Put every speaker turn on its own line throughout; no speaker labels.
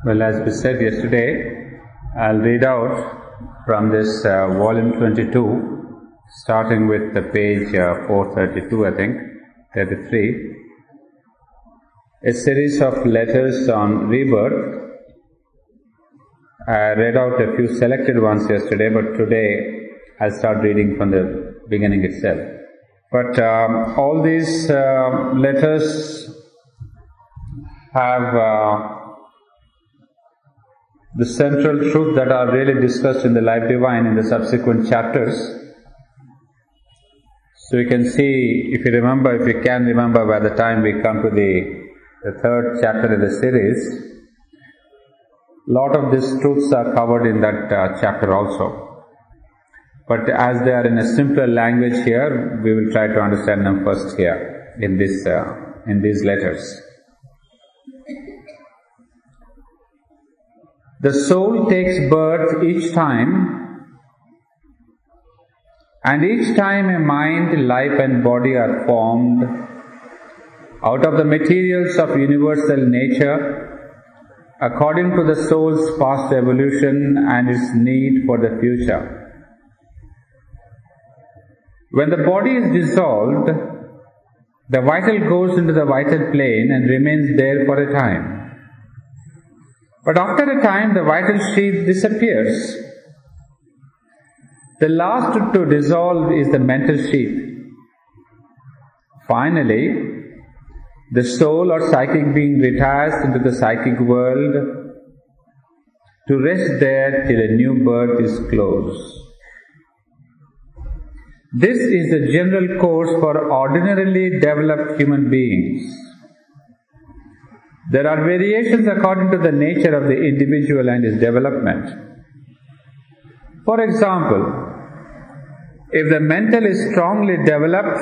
Well, as we said yesterday, I'll read out from this volume 22, starting with the page 432, I think, 33. A series of letters on rebirth. I read out a few selected ones yesterday, but today I'll start reading from the beginning itself. But all these letters have the central truth that are really discussed in the Life Divine in the subsequent chapters. So you can see, if you can remember by the time we come to the third chapter in the series, a lot of these truths are covered in that chapter also. But as they are in a simpler language here, we will try to understand them first here in these letters. The soul takes birth each time, and each time a mind, life and body are formed out of the materials of universal nature according to the soul's past evolution and its need for the future. When the body is dissolved, the vital goes into the vital plane and remains there for a time. But after a time, the vital sheath disappears. The last to dissolve is the mental sheath. Finally, the soul or psychic being retires into the psychic world to rest there till a new birth is closed. This is the general course for ordinarily developed human beings. There are variations according to the nature of the individual and his development. For example, if the mental is strongly developed,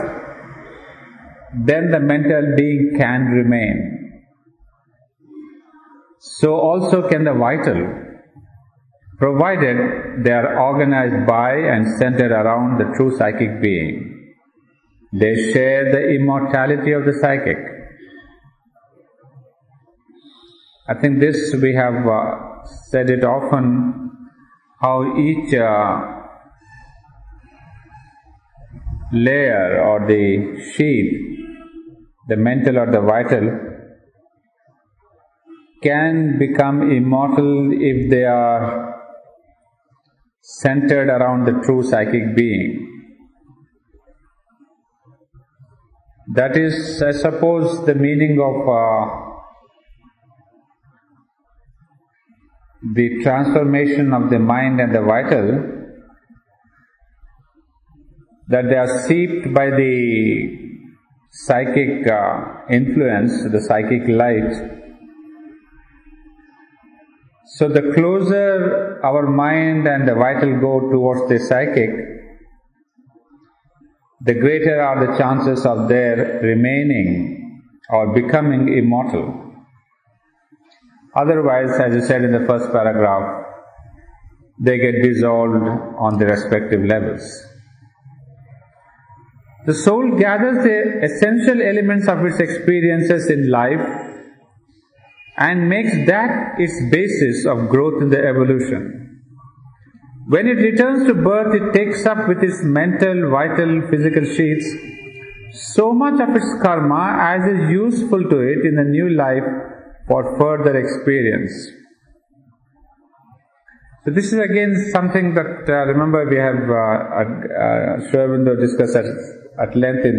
then the mental being can remain. So also can the vital, provided they are organized by and centered around the true psychic being. They share the immortality of the psychic. I think this we have said it often, how each layer or the sheath, the mental or the vital, can become immortal if they are centered around the true psychic being. That is, I suppose, the meaning of the transformation of the mind and the vital, that they are seeped by the psychic influence, the psychic light. So the closer our mind and the vital go towards the psychic, the greater are the chances of their remaining or becoming immortal. Otherwise, as I said in the first paragraph, they get dissolved on the respective levels. The soul gathers the essential elements of its experiences in life and makes that its basis of growth in the evolution. When it returns to birth, it takes up with its mental, vital, physical sheaths so much of its karma as is useful to it in the new life for further experience. So this is again something that, remember, we have Sri Aurobindo discussed at length in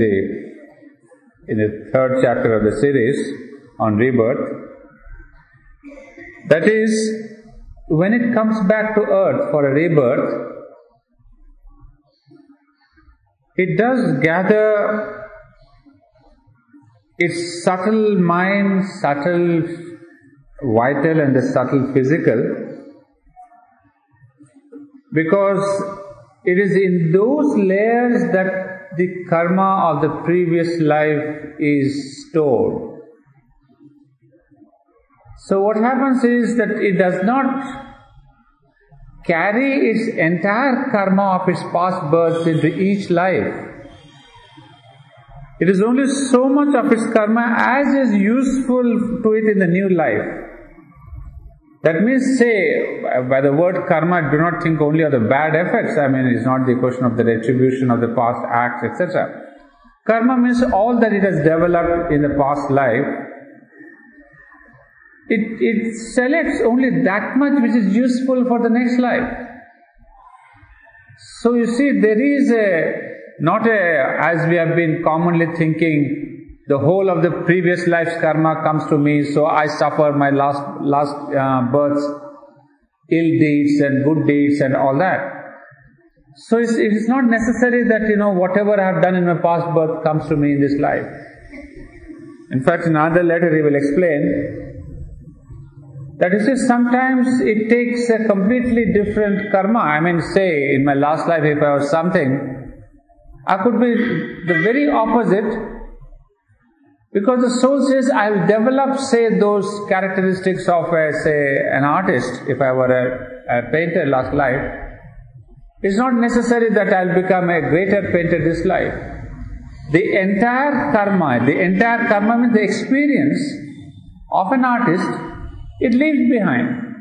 the third chapter of the series on rebirth. That is, when it comes back to earth for a rebirth, it does gather its subtle mind, subtle vital and the subtle physical, because it is in those layers that the karma of the previous life is stored. So what happens is that it does not carry its entire karma of its past births into each life. It is only so much of its karma as is useful to it in the new life. That means, say, by the word karma, do not think only of the bad effects. I mean, it's not the question of the retribution of the past acts, etc. Karma means all that it has developed in the past life. It selects only that much which is useful for the next life. So you see, there is as we have been commonly thinking, the whole of the previous life's karma comes to me, so I suffer my last birth's ill deeds and good deeds and all that. So it is not necessary that, whatever I have done in my past birth comes to me in this life. In fact, in another letter he will explain that sometimes it takes a completely different karma. I mean, say, in my last life if I was something, I could be the very opposite, because the soul says, I will develop, say, those characteristics of, an artist. If I were a painter last life, it's not necessary that I will become a greater painter this life. The entire karma means the experience of an artist, it leaves behind.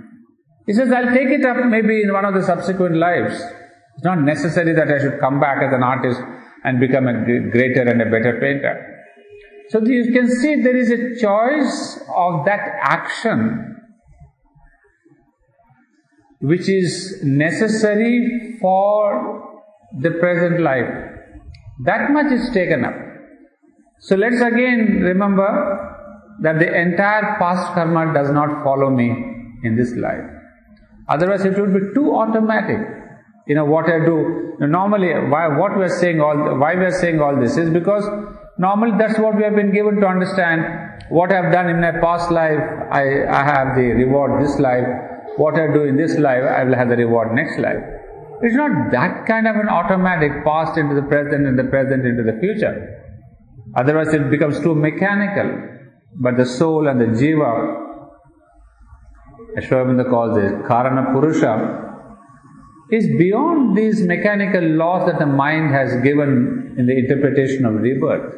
He says, I'll take it up maybe in one of the subsequent lives. It's not necessary that I should come back as an artist and become a greater and a better painter. So you can see there is a choice of that action which is necessary for the present life. That much is taken up. So let's again remember that the entire past karma does not follow me in this life. Otherwise it would be too automatic. What I do. Normally, why we are saying all this is because normally that's what we have been given to understand. What I have done in my past life, I have the reward this life. What I do in this life, I will have the reward next life. It's not that kind of an automatic past into the present and the present into the future. Otherwise it becomes too mechanical. But the soul and the jiva, as Sri Aurobindo calls it, Karana Purusha, is beyond these mechanical laws that the mind has given in the interpretation of rebirth.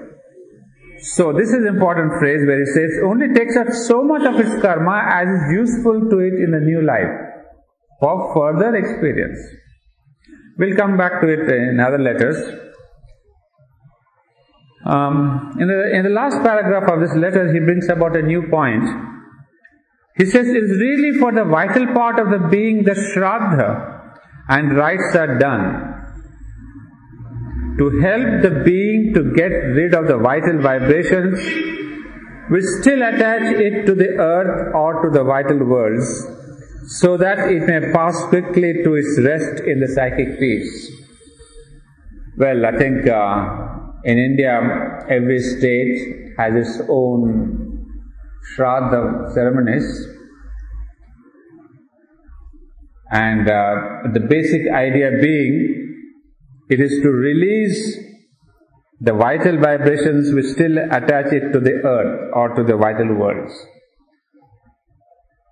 So this is an important phrase where it says, only takes up so much of its karma as is useful to it in the new life for further experience. We'll come back to it in other letters. In the last paragraph of this letter, he brings about a new point. He says, it is really for the vital part of the being that Shraddha and rites are done, to help the being to get rid of the vital vibrations which still attach it to the earth or to the vital worlds, so that it may pass quickly to its rest in the psychic peace. Well, I think in India, every state has its own Shraddha ceremonies. And the basic idea being, it is to release the vital vibrations which still attach it to the earth or to the vital worlds.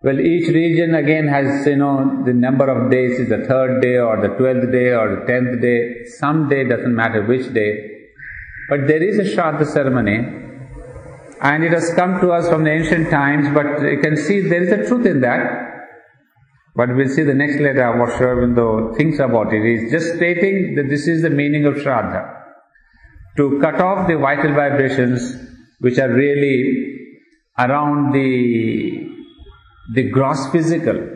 Well, each region again has, the number of days is the 3rd day or the 12th day or the 10th day. Some day, doesn't matter which day. But there is a Shraddha ceremony, and it has come to us from the ancient times, but you can see there is a truth in that. But we'll see the next letter what Sri Aurobindo thinks about it. He's just stating that this is the meaning of Shraddha. To cut off the vital vibrations which are really around the gross physical.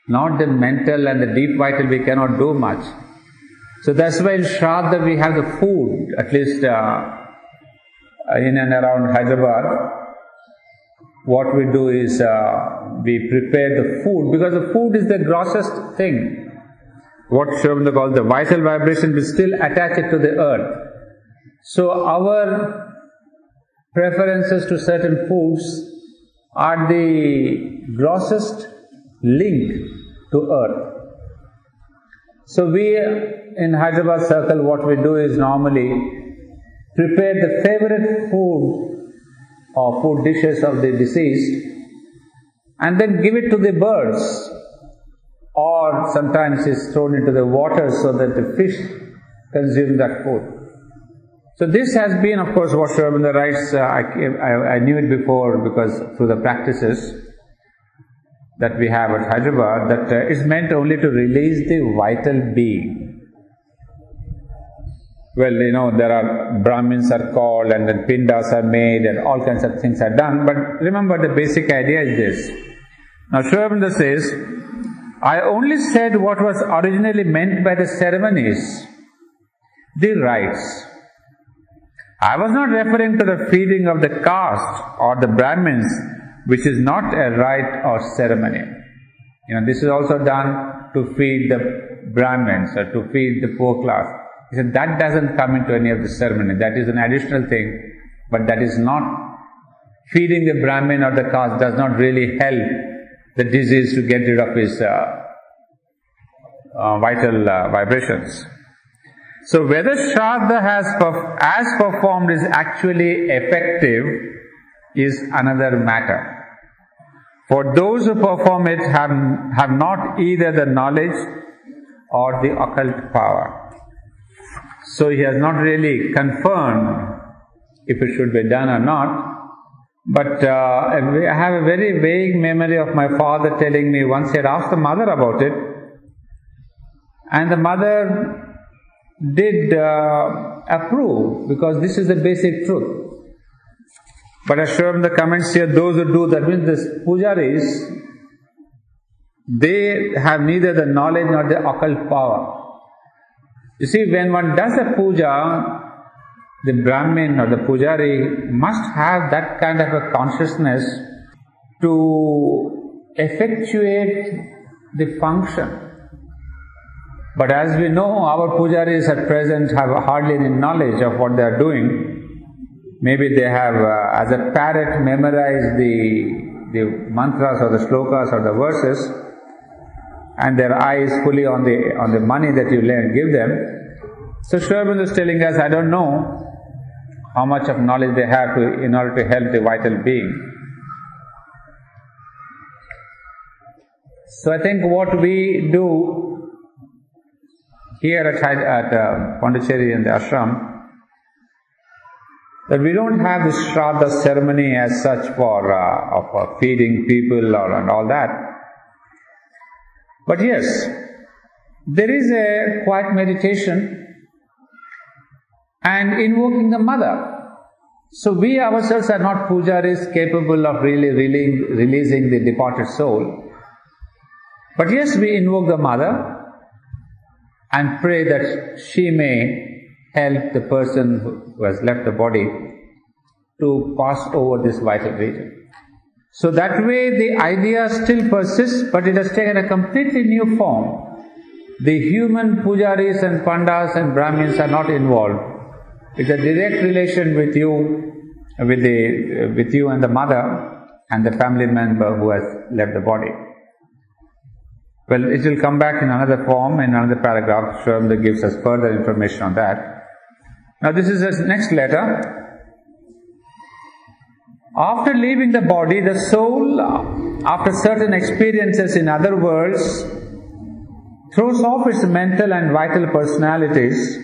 Not the mental and the deep vital, we cannot do much. So that's why in Shraddha we have the food, at least in and around Hyderabad. What we do is we prepare the food, because the food is the grossest thing. What Sri Aurobindo calls the vital vibration, we still attach it to the earth. So our preferences to certain foods are the grossest link to earth. So we in Hyderabad circle, what we do is normally prepare the favorite food or food dishes of the deceased and then give it to the birds, or sometimes it's thrown into the water so that the fish consume that food. So this has been, of course, what Sri Aurobindo writes. I knew it before because through the practices. that we have at Hyderabad that is meant only to release the vital being. Well, there are Brahmins are called and then pindas are made and all kinds of things are done, but remember the basic idea is this. Now Sri Aurobindo says, I only said what was originally meant by the ceremonies, the rites. I was not referring to the feeding of the caste or the Brahmins, which is not a rite or ceremony. This is also done to feed the Brahmins or to feed the poor class. He said that doesn't come into any of the ceremony. That is an additional thing, but that is not feeding the Brahmin or the caste does not really help the disease to get rid of his vital vibrations. So whether Shraddha as performed is actually effective is another matter. For those who perform it have not either the knowledge or the occult power. So he has not really confirmed if it should be done or not. But I have a very vague memory of my father telling me once he had asked the mother about it, and the mother did approve, because this is the basic truth. But as shown in the comments here, those who do that, means the pujaris, they have neither the knowledge nor the occult power. You see, when one does a puja, the Brahmin or the pujari must have that kind of a consciousness to effectuate the function. But as we know, our pujaris at present have hardly any knowledge of what they are doing. Maybe they have, as a parrot, memorized the mantras or the slokas or the verses, and their eye is fully on the money that you give them. So Sri Aurobindo is telling us, I don't know how much of knowledge they have in order to help the vital being. So I think what we do here at Pondicherry in the ashram, that we don't have this Shraddha ceremony as such for feeding people and all that. But yes, there is a quiet meditation and invoking the mother. So we ourselves are not pujaris capable of really releasing the departed soul. But yes, we invoke the mother and pray that she may help the person who has left the body to pass over this vital region. So that way the idea still persists, but it has taken a completely new form. The human pujaris and pandas and brahmins are not involved. It's a direct relation with you and the mother and the family member who has left the body. Well, it will come back in another form, in another paragraph. Sri Aurobindo gives us further information on that. Now this is his next letter. After leaving the body, the soul, after certain experiences in other worlds, throws off its mental and vital personalities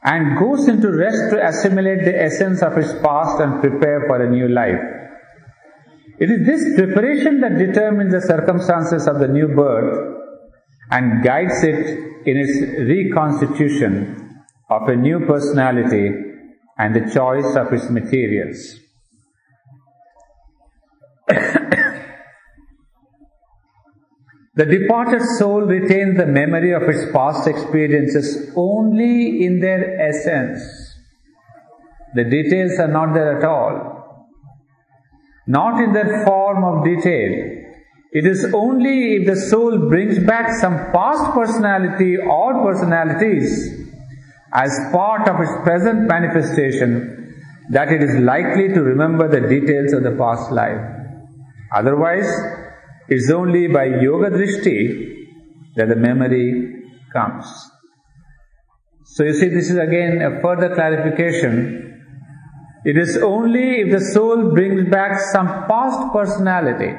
and goes into rest to assimilate the essence of its past and prepare for a new life. It is this preparation that determines the circumstances of the new birth and guides it in its reconstitution of a new personality and the choice of its materials. The departed soul retains the memory of its past experiences only in their essence. The details are not there at all. Not in their form of detail. It is only if the soul brings back some past personality or personalities as part of its present manifestation that it is likely to remember the details of the past life. Otherwise, it's only by yoga drishti that the memory comes. So you see, this is again a further clarification. It is only if the soul brings back some past personality.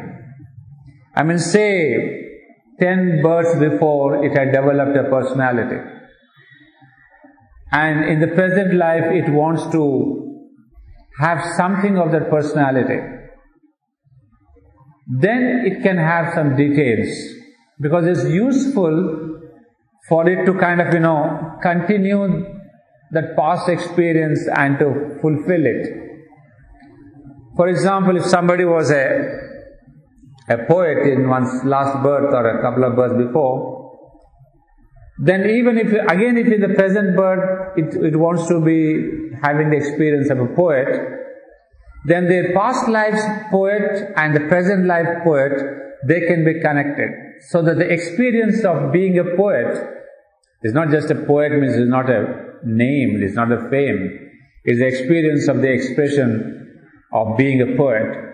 I mean, say 10 births before it had developed a personality. And in the present life it wants to have something of that personality. then it can have some details, because it's useful for it to kind of, continue that past experience and to fulfill it. For example, if somebody was a poet in one's last birth or a couple of births before, then even if in the present birth it wants to be having the experience of a poet, then their past life's poet and the present life poet, they can be connected. So that the experience of being a poet is not just a poet, means it's not a name, it's not a fame, it's the experience of the expression of being a poet.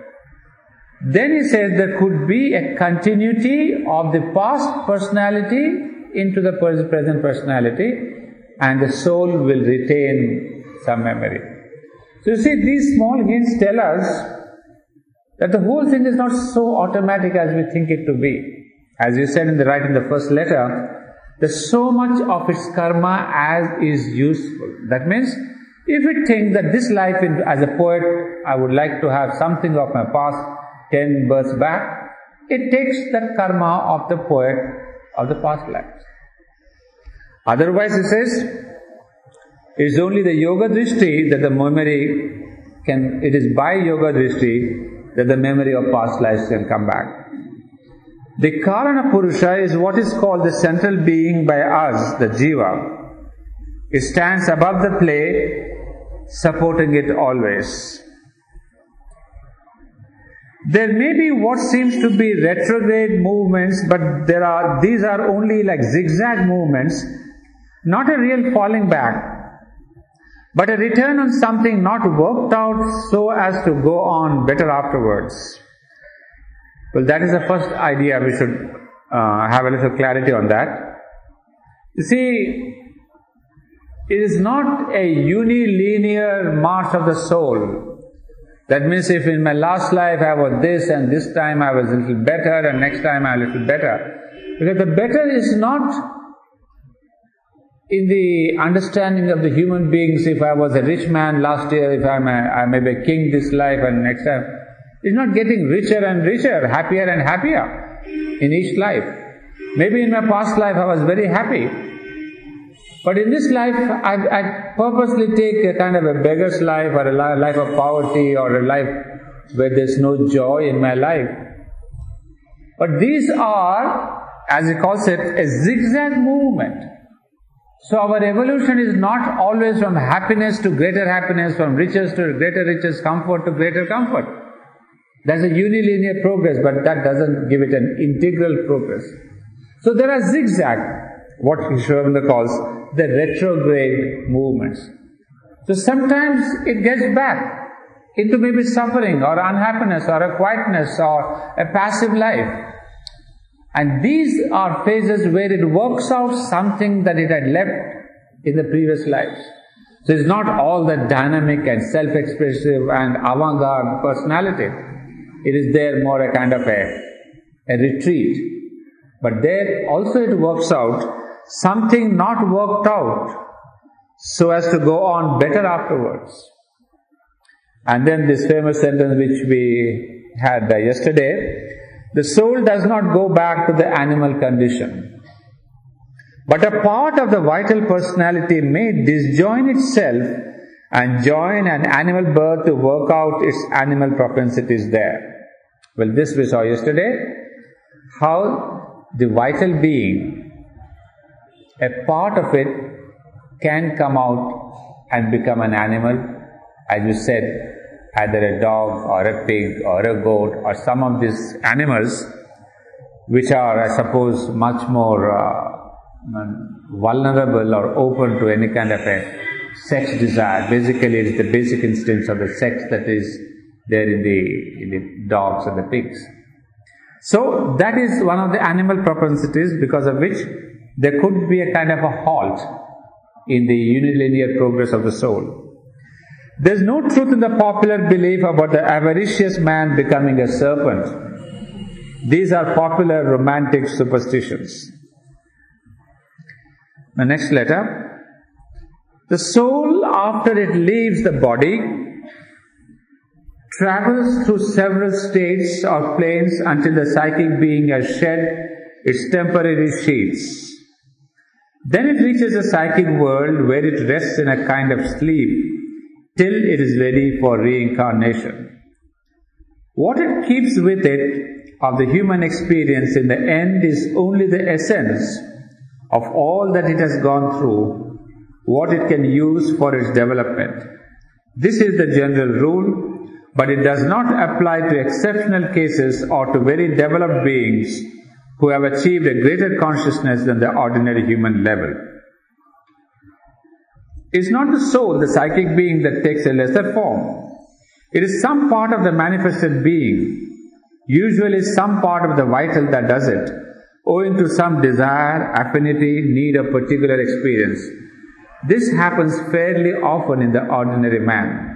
Then he says there could be a continuity of the past personality into the present personality, and the soul will retain some memory. So you see, these small hints tell us that the whole thing is not so automatic as we think it to be. As you said in the first letter, there's so much of its karma as is useful. That means, if we think that this life as a poet, I would like to have something of my past 10 births back, it takes that karma of the poet of the past lives. Otherwise, it says, it's only the yoga drishti that the memory it is by yoga drishti that the memory of past lives can come back. The Karana Purusha is what is called the central being by us, the Jiva. It stands above the play, supporting it always. There may be what seems to be retrograde movements, but these are only like zigzag movements, not a real falling back, but a return on something not worked out so as to go on better afterwards. Well, that is the first idea. We should have a little clarity on that. You see, it is not a unilinear march of the soul. That means if in my last life I was this and this time I was a little better and next time I was a little better. Because the better is not in the understanding of the human beings. If I was a rich man last year, if I may be a king this life and next time, it's not getting richer and richer, happier and happier in each life. Maybe in my past life I was very happy, but in this life I purposely take a kind of a beggar's life, or a life of poverty, or a life where there's no joy in my life. But these are, as he calls it, a zigzag movement. So our evolution is not always from happiness to greater happiness, from riches to greater riches, comfort to greater comfort. That's a unilinear progress, but that doesn't give it an integral progress. So there are zigzag, what Sri Aurobindo calls the retrograde movements. So sometimes it gets back into maybe suffering or unhappiness or a quietness or a passive life. And these are phases where it works out something that it had left in the previous lives. So it's not all that dynamic and self-expressive and avant-garde personality. It is there more a kind of a retreat. But there also it works out something not worked out so as to go on better afterwards. And then this famous sentence which we had yesterday, the soul does not go back to the animal condition, but a part of the vital personality may disjoin itself and join an animal birth to work out its animal propensities there. Well, this we saw yesterday, how the vital being, a part of it can come out and become an animal, as you said, either a dog or a pig or a goat or some of these animals which are, I suppose, much more vulnerable or open to any kind of a sex desire. Basically, it is the basic instincts of the sex that is there in the dogs and the pigs. So that is one of the animal propensities because of which there could be a kind of a halt in the unilinear progress of the soul. There is no truth in the popular belief about the avaricious man becoming a serpent. These are popular romantic superstitions. The next letter. The soul, after it leaves the body, travels through several states or planes until the psychic being has shed its temporary sheaths. Then it reaches the psychic world where it rests in a kind of sleep till it is ready for reincarnation. What it keeps with it of the human experience in the end is only the essence of all that it has gone through, what it can use for its development. This is the general rule, but it does not apply to exceptional cases or to very developed beings who have achieved a greater consciousness than the ordinary human level. It is not the soul, the psychic being, that takes a lesser form. It is some part of the manifested being, usually some part of the vital, that does it, owing to some desire, affinity, need of particular experience. This happens fairly often in the ordinary man.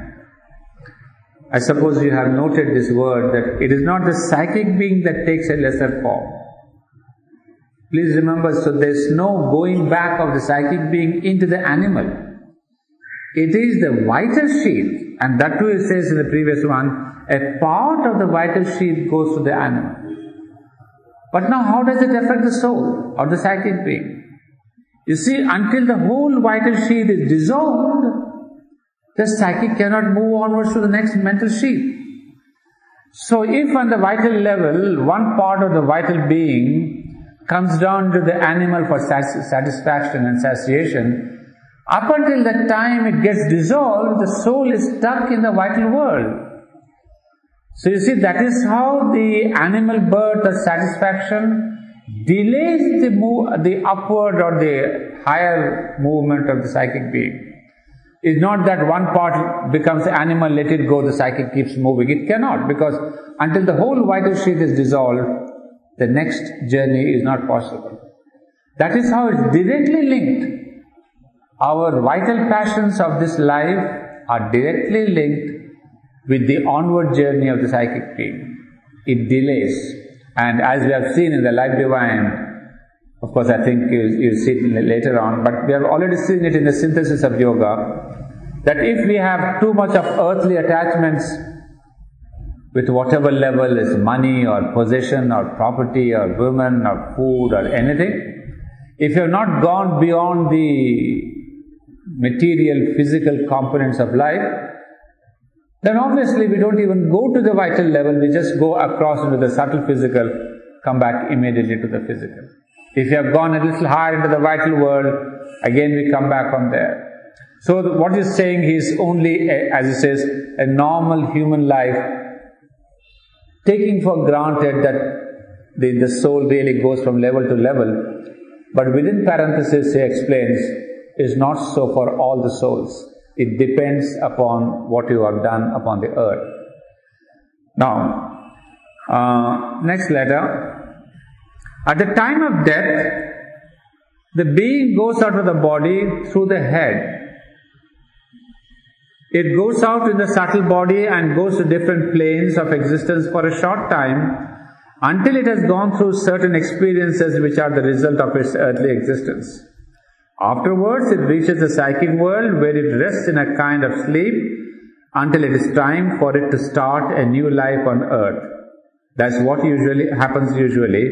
I suppose you have noted this word, that it is not the psychic being that takes a lesser form. Please remember, so there is no going back of the psychic being into the animal. It is the vital sheath, and that too it says in the previous one, a part of the vital sheath goes to the animal. But now how does it affect the soul or the psychic being? You see, until the whole vital sheath is dissolved, the psychic cannot move onwards to the next mental sheath. So if on the vital level, one part of the vital being comes down to the animal for satisfaction and satiation, up until that time it gets dissolved, the soul is stuck in the vital world. So you see, that is how the animal birth or satisfaction delays the upward or the higher movement of the psychic being. It's not that one part becomes animal, let it go, the psychic keeps moving. It cannot, because until the whole vital sheath is dissolved, the next journey is not possible. That is how it's directly linked. Our vital passions of this life are directly linked with the onward journey of the psychic being. It delays. And as we have seen in the Life Divine, of course I think you'll see it later on, but we have already seen it in the synthesis of yoga, that if we have too much of earthly attachments with whatever level is money or possession or property or women or food or anything, if you have not gone beyond the material, physical components of life, then obviously we don't even go to the vital level, we just go across into the subtle physical, come back immediately to the physical. If you have gone a little higher into the vital world, again we come back from there. So what he's saying is only, as he says, a normal human life, taking for granted that the soul really goes from level to level, but within parenthesis he explains, is not so for all the souls. It depends upon what you have done upon the earth. Now, next letter. At the time of death, the being goes out of the body through the head. It goes out in the subtle body and goes to different planes of existence for a short time until it has gone through certain experiences which are the result of its earthly existence. Afterwards, it reaches the psychic world where it rests in a kind of sleep until it is time for it to start a new life on earth. That's what happens usually.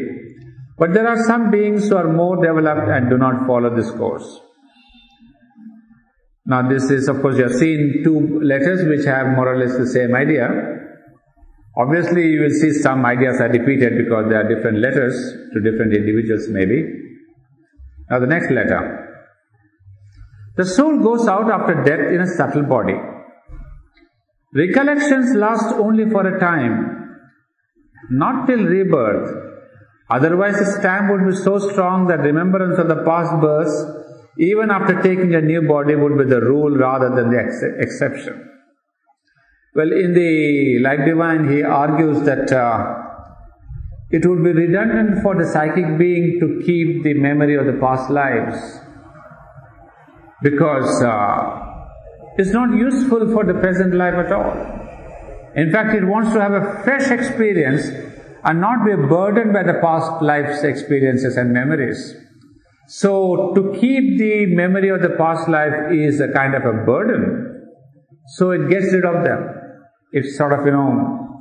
But there are some beings who are more developed and do not follow this course. Now this is, of course, you have seen two letters which have more or less the same idea. Obviously you will see some ideas are repeated because there are different letters to different individuals maybe. Now the next letter. The soul goes out after death in a subtle body. Recollections last only for a time, not till rebirth. Otherwise the stamp would be so strong that remembrance of the past births, even after taking a new body, would be the rule rather than the exception. Well, in the Life Divine he argues that it would be redundant for the psychic being to keep the memory of the past lives, because it's not useful for the present life at all. In fact, it wants to have a fresh experience and not be burdened by the past life's experiences and memories. So, to keep the memory of the past life is a kind of a burden. So, it gets rid of them. it sort of,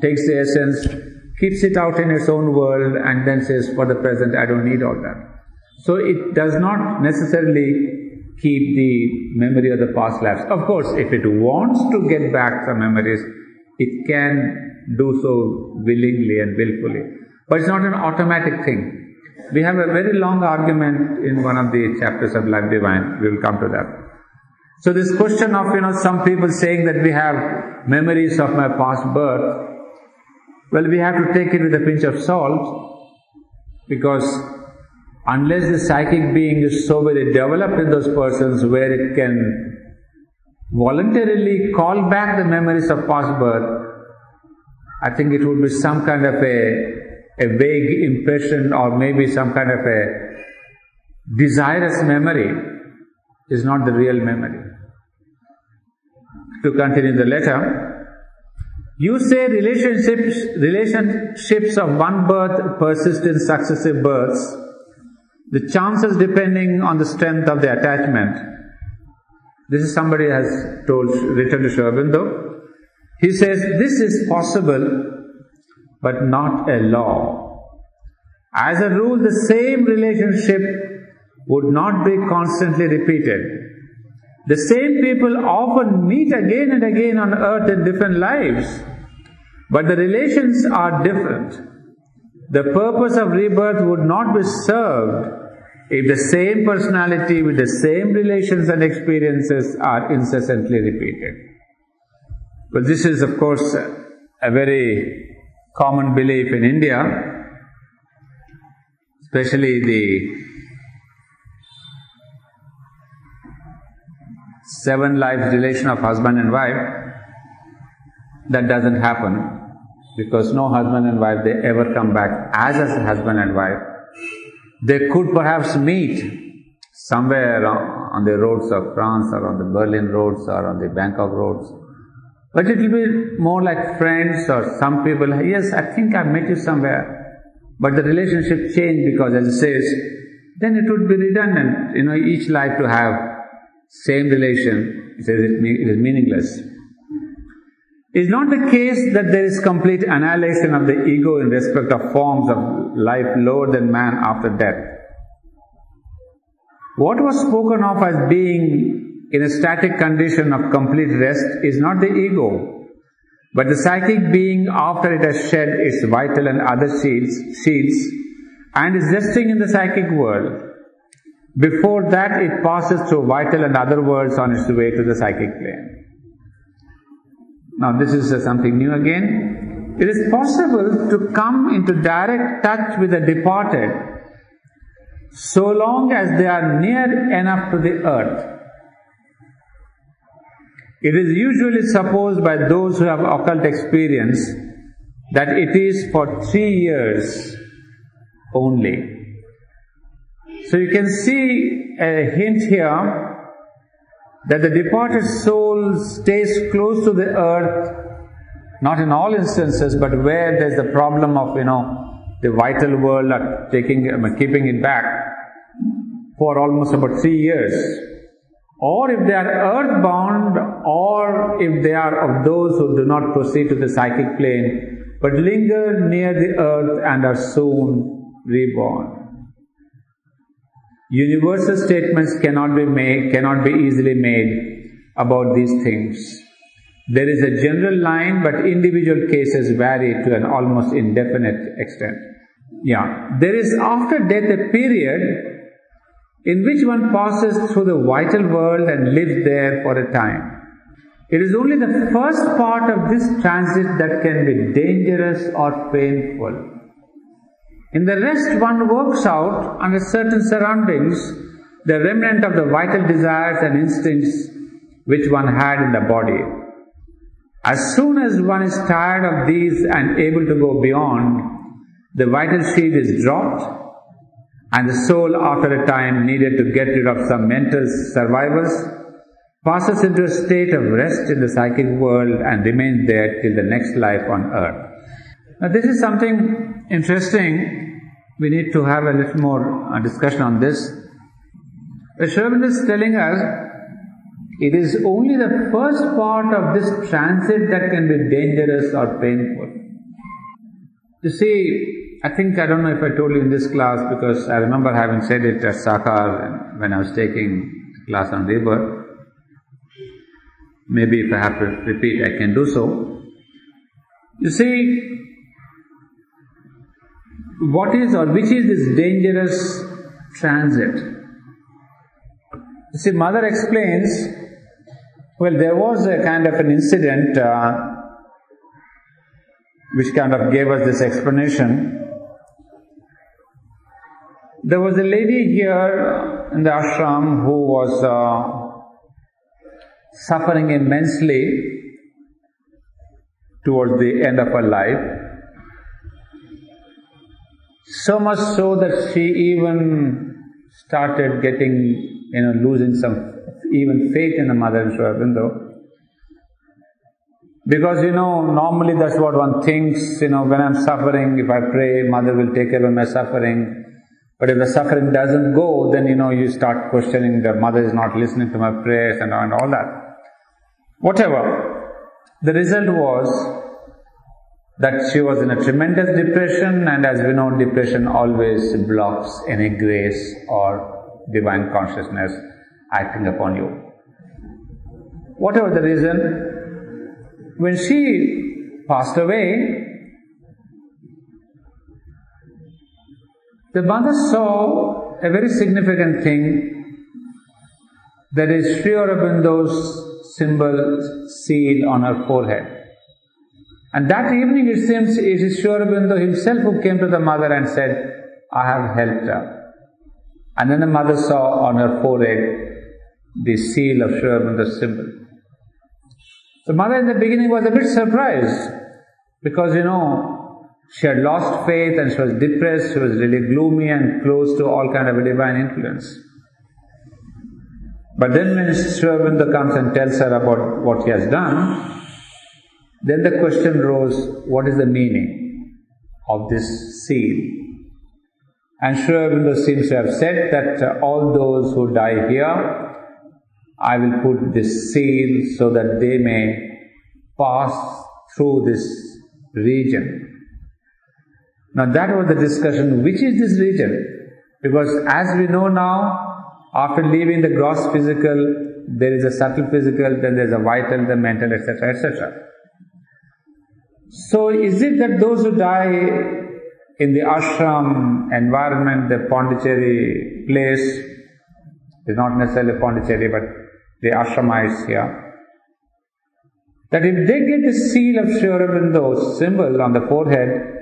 takes the essence, keeps it out in its own world, and then says, for the present, I don't need all that. So it does not necessarily keep the memory of the past lives. Of course, if it wants to get back some memories, it can do so willingly and willfully. But it's not an automatic thing. We have a very long argument in one of the chapters of Life Divine. We will come to that. So this question of, some people saying that we have memories of my past birth, well, we have to take it with a pinch of salt, because unless the psychic being is so very developed in those persons where it can voluntarily call back the memories of past birth, I think it would be some kind of a vague impression, or maybe some kind of a desirous memory, is not the real memory. To continue the letter, you say relationships of one birth persist in successive births, the chances depending on the strength of the attachment. This is somebody has written to Sri Aurobindo. He says, this is possible, but not a law. As a rule, the same relationship would not be constantly repeated. The same people often meet again and again on earth in different lives, but the relations are different. The purpose of rebirth would not be served if the same personality with the same relations and experiences are incessantly repeated. But this is, of course, a very common belief in India, especially the 7 life relation of husband and wife. That doesn't happen, because no husband and wife, they ever come back as a husband and wife. They could perhaps meet somewhere on the roads of France, or on the Berlin roads, or on the Bangkok roads. But it will be more like friends, or some people, yes, I think I met you somewhere. But the relationship changed, because as it says, then it would be redundant. Each life to have same relation, it says it is meaningless. It is not the case that there is complete annihilation of the ego in respect of forms of life lower than man after death. What was spoken of as being in a static condition of complete rest is not the ego, but the psychic being after it has shed its vital and other shields and is resting in the psychic world. Before that, it passes through vital and other worlds on its way to the psychic plane. Now, this is something new again. It is possible to come into direct touch with the departed so long as they are near enough to the earth. It is usually supposed by those who have occult experience that it is for 3 years only. So you can see a hint here that the departed soul stays close to the earth, not in all instances, but where there's the problem of, the vital world are keeping it back for almost about 3 years. Or if they are earthbound, or if they are of those who do not proceed to the psychic plane, but linger near the earth and are soon reborn. Universal statements cannot be easily made about these things. There is a general line, but individual cases vary to an almost indefinite extent. There is after death a period in which one passes through the vital world and lives there for a time. It is only the first part of this transit that can be dangerous or painful. In the rest, one works out, under certain surroundings, the remnant of the vital desires and instincts which one had in the body. As soon as one is tired of these and able to go beyond, the vital shield is dropped, and the soul, after a time needed to get rid of some mental survivors, passes into a state of rest in the psychic world and remains there till the next life on earth. Now, this is something interesting. We need to have a little more discussion on this. Sri Aurobindo is telling us it is only the first part of this transit that can be dangerous or painful. You see, I don't know if I told you in this class, because I remember having said it at SACAR when I was taking class on Rebirth. Maybe if I have to repeat, I can do so. You see, which is this dangerous transit? You see, Mother explains, well, there was a kind of an incident which kind of gave us this explanation. There was a lady here in the ashram who was suffering immensely towards the end of her life. So much so that she even started getting, losing some even faith in the Mother and Sri Aurobindo. Because, normally that's what one thinks, when I'm suffering, if I pray, Mother will take care of my suffering. But if the suffering doesn't go, then, you start questioning that Mother is not listening to my prayers and all that. Whatever. The result was that she was in a tremendous depression, and as we know, depression always blocks any grace or divine consciousness acting upon you. Whatever the reason, when she passed away, the Mother saw a very significant thing, that is Sri Aurobindo's symbol seal on her forehead. And that evening it seems it is Sri Aurobindo himself who came to the Mother and said, I have helped her. And then the Mother saw on her forehead the seal of Sri Aurobindo's symbol. The Mother in the beginning was a bit surprised, because she had lost faith and she was depressed, she was really gloomy and close to all kind of a divine influence. But then when Sri Aurobindo comes and tells her about what he has done, then the question rose, what is the meaning of this seal? And Sri Aurobindo seems to have said that all those who die here, I will put this seal so that they may pass through this region. Now that was the discussion, which is this region? Because as we know now, after leaving the gross physical, there is a subtle physical, then there is a vital, the mental, etc., etc. So is it that those who die in the ashram environment, the Pondicherry place, is not necessarily Pondicherry, but the ashramites here, that if they get the seal of Sri Aurobindo's symbol on the forehead,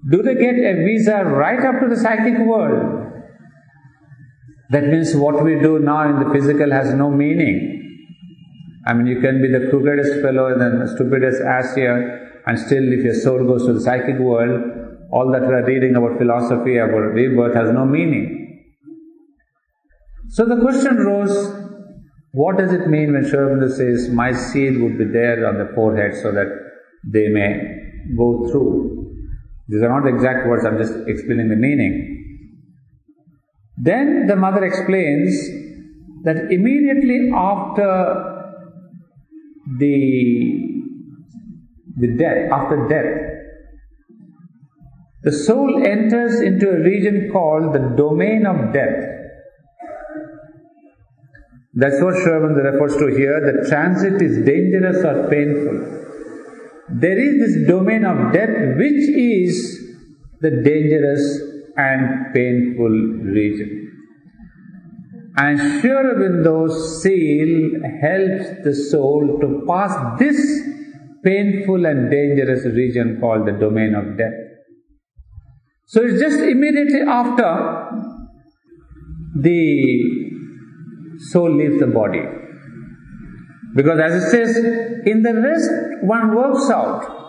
do they get a visa right up to the psychic world? That means what we do now in the physical has no meaning. You can be the crookedest fellow and the stupidest ass here, and still if your soul goes to the psychic world, all that we are reading about philosophy, about rebirth has no meaning. So the question rose, what does it mean when Sri Aurobindo says, my seal would be there on the forehead so that they may go through? These are not the exact words, I'm just explaining the meaning. Then the Mother explains that immediately after after death, the soul enters into a region called the domain of death. That's what Sri Aurobindo refers to here. The transit is dangerous or painful. There is this domain of death which is the dangerous and painful region. And Sri Aurobindo's seal helps the soul to pass this painful and dangerous region called the domain of death. So it's just immediately after the soul leaves the body. Because as it says, in the rest one works out.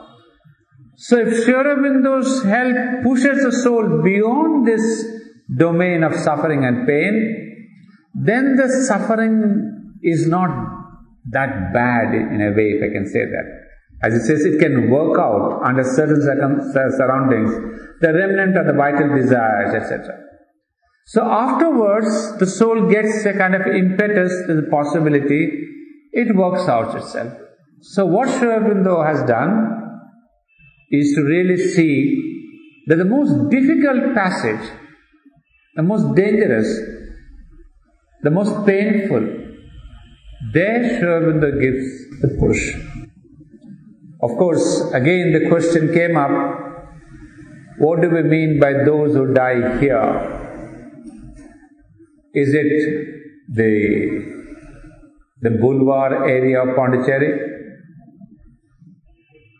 So if Sri Aurobindo's help pushes the soul beyond this domain of suffering and pain, then the suffering is not that bad in a way, if I can say that. As it says, it can work out under certain surroundings, the remnant of the vital desires, etc. So afterwards, the soul gets a kind of impetus to the possibility, it works out itself. So what Sri Aurobindo has done is to really see that the most difficult passage, the most dangerous, the most painful, there Sri Aurobindo gives the push. Of course, again the question came up, what do we mean by those who die here? Is it the boulevard area of Pondicherry?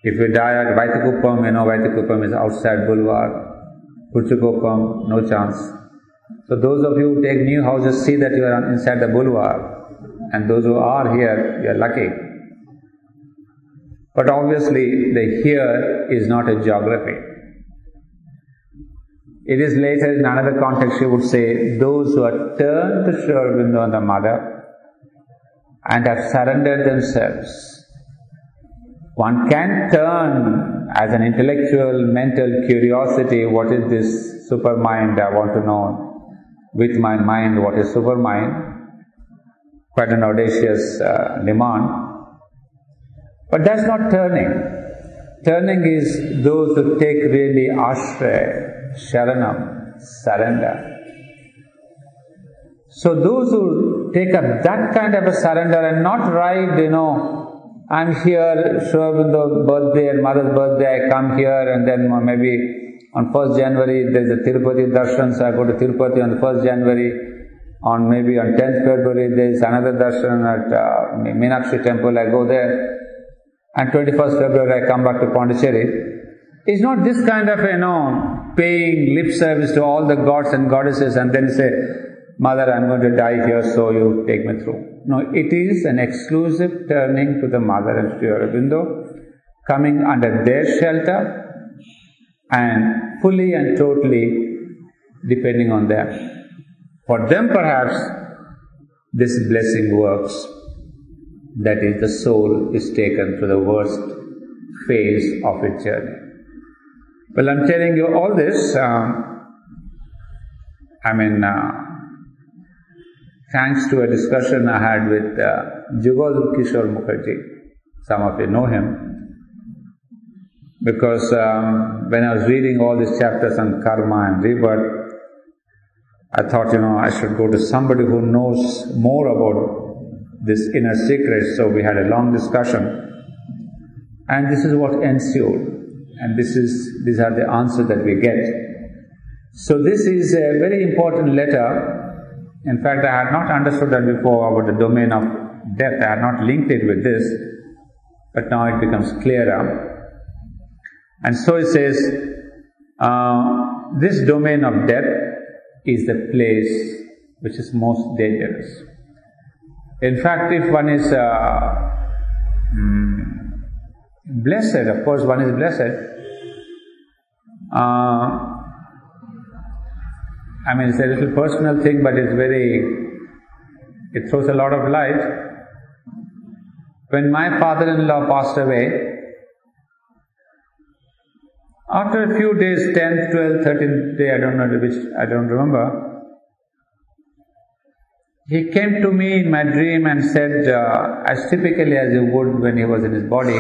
If we die at Vaitikuppam, Vaitikuppam is outside boulevard. Puducherry, no chance. So those of you who take new houses, see that you are inside the boulevard. And those who are here, you are lucky. But obviously, the here is not a geography. It is later in another context you would say, those who are turned to Sri Aurobindo and the Mother and have surrendered themselves. One can turn as an intellectual, mental curiosity, what is this supermind, I want to know with my mind what is supermind. Quite an audacious demand. But that's not turning. Turning is those who take really ashray, sharanam, surrender. So those who take up that kind of a surrender and not write, I'm here, Sri Aurobindo's birthday and mother's birthday, I come here and then maybe on 1st January there's a Tirupati darshan, so I go to Tirupati on the 1st January. Maybe on 10th February there's another darshan at Meenakshi temple, I go there. And 21st February I come back to Pondicherry. It's not this kind of, paying lip service to all the gods and goddesses and then say, Mother, I'm going to die here, so you take me through. No, it is an exclusive turning to the Mother and Sri Aurobindo, coming under their shelter and fully and totally depending on them. For them perhaps, this blessing works. That is, the soul is taken to the worst phase of its journey. Well, I'm telling you all this, thanks to a discussion I had with Jugal Kishore Mukherjee. Some of you know him. Because when I was reading all these chapters on karma and rebirth, I thought, I should go to somebody who knows more about this inner secret. So we had a long discussion. And this is what ensued. And these are the answers that we get. So this is a very important letter. In fact, I had not understood that before about the domain of death. I had not linked it with this, but now it becomes clearer. And so it says, this domain of death is the place which is most dangerous. In fact, if one is blessed, of course one is blessed, it's a little personal thing, but it throws a lot of light. When my father-in-law passed away, after a few days, 10th, 12th, 13th day, I don't remember, he came to me in my dream and said, as typically as he would when he was in his body,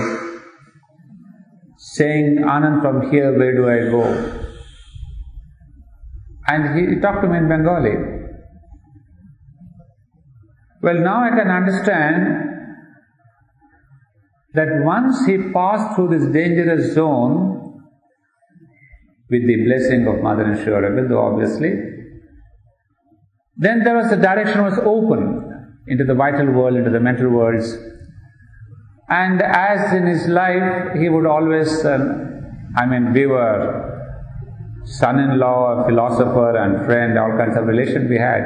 saying, Anand, from here, where do I go? And he talked to me in Bengali. Well, now I can understand that once he passed through this dangerous zone, with the blessing of Mother and Sri Aurobindo, obviously, then there was the direction was open into the vital world, into the mental worlds. And as in his life, he would always, we were son-in-law, a philosopher and friend, all kinds of relations we had.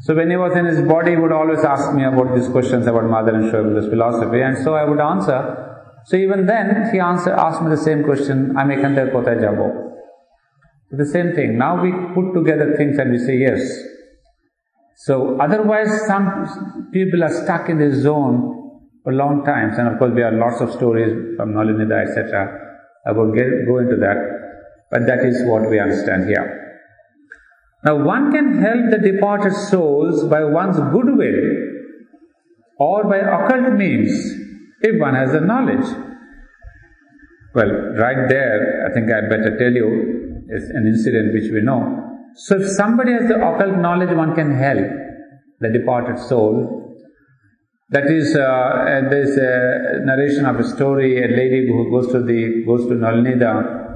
So when he was in his body, he would always ask me about these questions about Mother and Sri Aurobindo's philosophy, and so I would answer. So even then, he asked me the same question, Amikante kothay jabo. The same thing. Now we put together things and we say yes. So otherwise, some people are stuck in this zone for long times, and of course there are lots of stories from Nalinida, etc. I won't go into that. But that is what we understand here. Now one can help the departed souls by one's goodwill or by occult means if one has the knowledge. Well, right there, I think I'd better tell you, is an incident which we know. So if somebody has the occult knowledge, one can help the departed soul. That is, there's a narration of a story, a lady who goes to Nalanida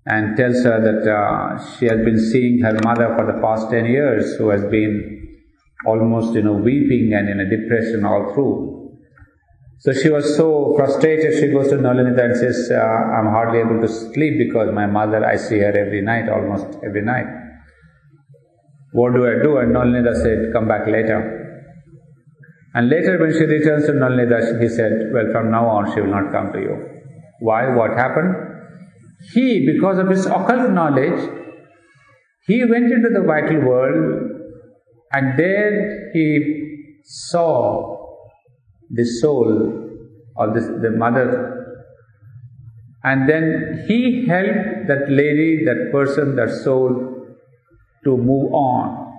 and tells her that she has been seeing her mother for the past 10 years, who has been almost, weeping and in a depression all through. So she was so frustrated, she goes to Nalanida and says, I'm hardly able to sleep because my mother, I see her every night, almost every night. What do I do? And Nalanida said, come back later. And later when she returns to Nalanida, he said, well, from now on she will not come to you. Why? What happened? He, because of his occult knowledge, he went into the vital world and there he saw the soul of the mother, and then he helped that lady, that person, that soul to move on,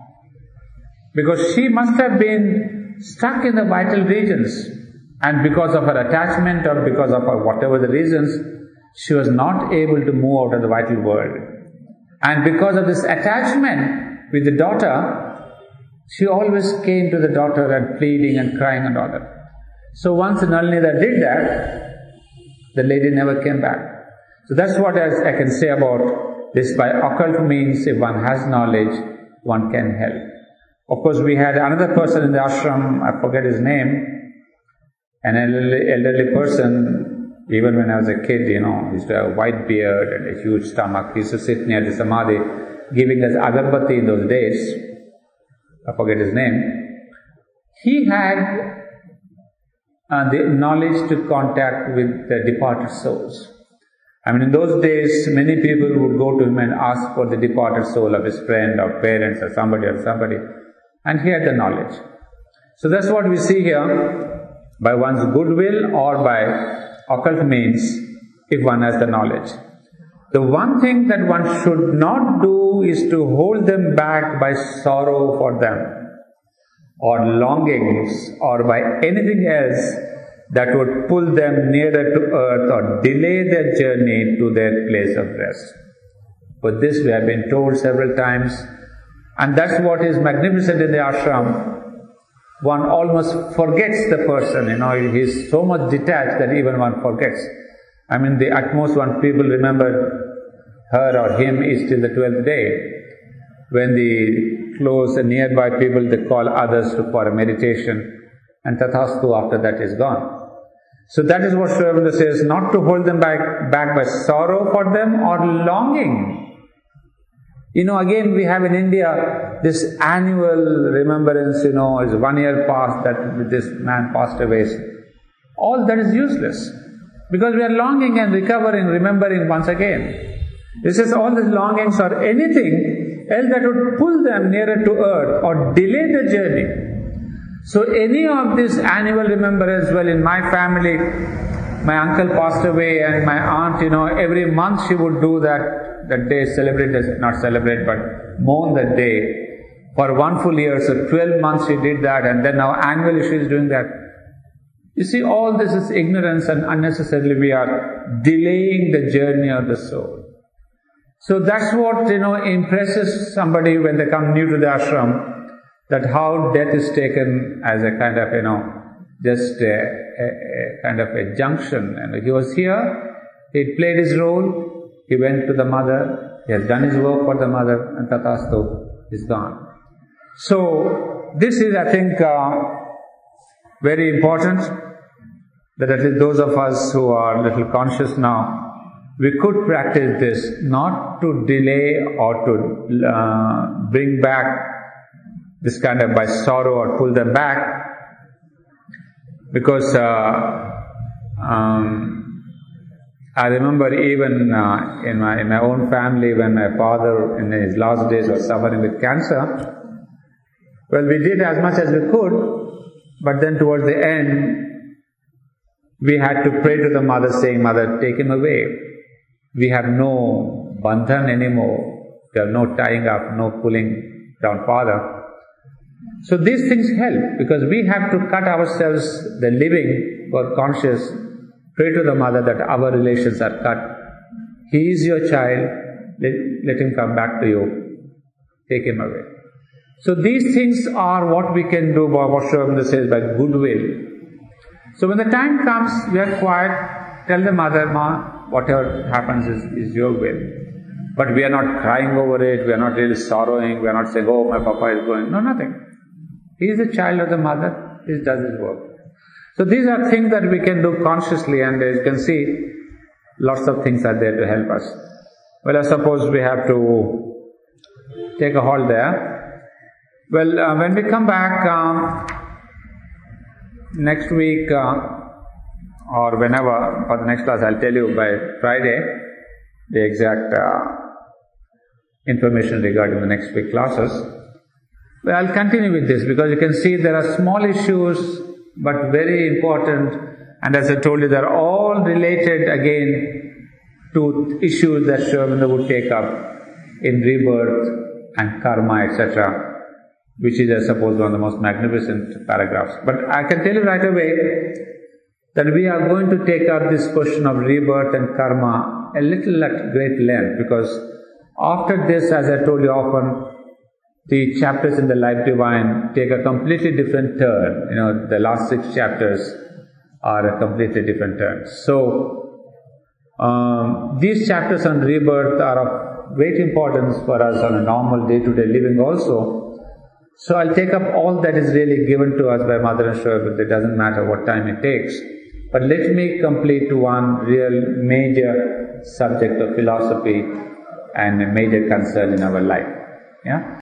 because she must have been stuck in the vital regions, and because of her attachment or because of her whatever the reasons, she was not able to move out of the vital world. And because of this attachment with the daughter, she always came to the daughter and pleading and crying and all that. So once Nalanida did that, the lady never came back. So that's what I can say about this. By occult means, if one has knowledge, one can help. Of course, we had another person in the ashram, I forget his name, an elderly person. Even when I was a kid, he used to have a white beard and a huge stomach. He used to sit near the samadhi, giving us agarbatti in those days. I forget his name. He had the knowledge to contact with the departed souls. I mean, in those days, many people would go to him and ask for the departed soul of his friend or parents or somebody, and he had the knowledge. So that's what we see here, by one's goodwill or by occult means, if one has the knowledge. The one thing that one should not do is to hold them back by sorrow for them, or longings, or by anything else that would pull them nearer to earth or delay their journey to their place of rest. But this we have been told several times, and that's what is magnificent in the ashram. One almost forgets the person, he is so much detached that even one forgets. I mean, the utmost one people remember her or him is till the 12th day. When the close and nearby people, they call others for a meditation, and tathastu after that is gone. So that is what Sri Aurobindo says, not to hold them back by sorrow for them or longing. Again we have in India this annual remembrance, is 1 year past that this man passed away. All that is useless, because we are longing and recovering, remembering once again. This is all these longings or anything else that would pull them nearer to earth or delay the journey. So any of this annual remembrance, well, in my family, my uncle passed away and my aunt, every month she would do that day, not celebrate, but mourn that day for 1 full year. So 12 months she did that, and then now annually she is doing that. You see, all this is ignorance, and unnecessarily we are delaying the journey of the soul. So that's what, impresses somebody when they come new to the ashram, that how death is taken as a kind of, just a kind of a junction. And he was here, he played his role, he went to the mother, he has done his work for the mother, and tathastu is gone. So this is, I think, very important, that at least those of us who are a little conscious now, we could practice this, not to delay or to bring back this kind of by sorrow or pull them back, because I remember even in my own family, when my father in his last days was suffering with cancer, well, we did as much as we could, but then towards the end, we had to pray to the mother saying, "Mother, take him away. We have no bandhan anymore We have no tying up, no pulling down father. So these things help, because we have to cut ourselves, the living or conscious, pray to the mother that our relations are cut. He is your child, let him come back to you, take him away. So these things are what we can do, what Sri Aurobindo says, by goodwill. So when the time comes, we are quiet, tell the mother, Ma, whatever happens is your will. But we are not crying over it, we are not really sorrowing, we are not saying, oh, my papa is going. No, nothing. He is a child of the mother, he does his work. So these are things that we can do consciously, and as you can see, lots of things are there to help us. Well, I suppose we have to take a halt there. Well, when we come back next week or whenever, for the next class, I'll tell you by Friday the exact information regarding the next week classes. Well, I'll continue with this, because you can see there are small issues but very important, and as I told you, they're all related again to issues that Sri Aurobindo would take up in rebirth and karma, etc., which is, I suppose, one of the most magnificent paragraphs. But I can tell you right away that we are going to take up this question of rebirth and karma a little at great length, because after this, as I told you often, the chapters in the Life Divine take a completely different turn. The last 6 chapters are a completely different turn. So, these chapters on rebirth are of great importance for us on a normal day-to-day living also. So, I'll take up all that is really given to us by Mother and Sri Aurobindo. It doesn't matter what time it takes. But let me complete one real major subject of philosophy and a major concern in our life. Yeah?